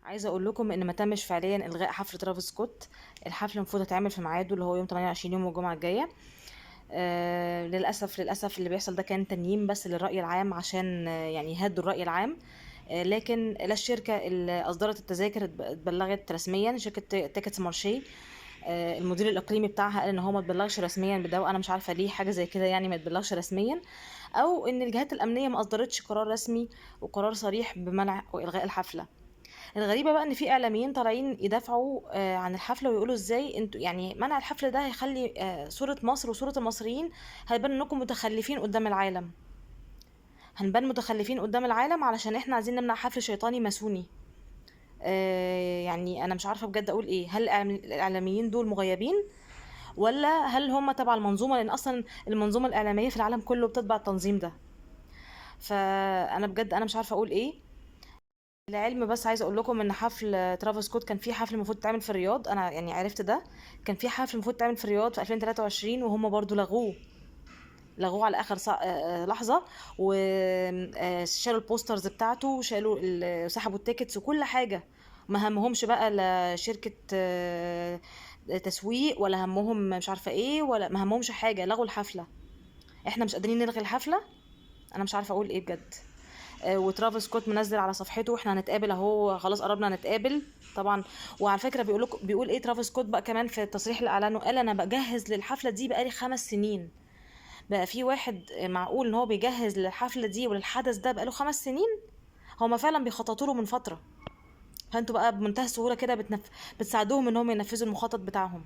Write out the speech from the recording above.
عايزه اقول لكم ان ما تمش فعليا الغاء حفله ترافيس سكوت. الحفله المفروض هتعمل في ميعاده اللي هو يوم 28 يوم الجمعه الجايه. للاسف اللي بيحصل ده كان تنييم بس للراي العام عشان يعني يهدوا الراي العام. لكن لا الشركه اللي اصدرت التذاكر اتبلغت رسميا، شركه تيكتس مارشي. المدير الاقليمي بتاعها قال ان هو ما اتبلغش رسميا بده، وانا مش عارفه ليه حاجه زي كده يعني ما اتبلغش رسميا، او ان الجهات الامنيه ما اصدرتش قرار رسمي وقرار صريح بمنع والغاء الحفله. الغريبة بقى ان في اعلاميين طالعين يدافعوا عن الحفلة ويقولوا ازاي انتوا يعني منع الحفلة ده هيخلي صورة مصر وصورة المصريين هيبان انكم متخلفين قدام العالم. هنبان متخلفين قدام العالم علشان احنا عايزين نمنع حفل شيطاني ماسوني. يعني انا مش عارفة بجد اقول ايه، هل الاعلاميين دول مغيبين ولا هل هم تبع المنظومة، لان اصلا المنظومة الاعلامية في العالم كله بتتبع التنظيم ده. فانا بجد انا مش عارفة اقول ايه. العلم بس عايزه اقول لكم ان حفل ترافيس سكوت كان في حفل المفروض تعمل في الرياض، انا يعني عرفت ده. كان في حفل المفروض تعمل في الرياض في 2023 وهم برضو لغوه على اخر لحظه. وشالوا البوسترز بتاعته وشالوا سحبوا التيكتس وكل حاجه. ما همهمش بقى لا شركه تسويق، ولا همهم مش عارفه ايه، ولا ما همهمش حاجه، لغوا الحفله. احنا مش قادرين نلغي الحفله. انا مش عارفه اقول ايه بجد. وترافيس سكوت منزل على صفحته واحنا هنتقابل اهو، خلاص قربنا نتقابل طبعا. وعلى فكره بيقول ايه ترافيس سكوت بقى كمان في التصريح اللي اعلنه، قال انا بجهز للحفله دي بقالي 5 سنين. بقى في واحد معقول ان هو بيجهز للحفله دي وللحدث ده بقاله 5 سنين؟ هما فعلا بيخططوا له من فتره. فانتوا بقى بمنتهى السهوله كده بتساعدوهم ان هم ينفذوا المخطط بتاعهم.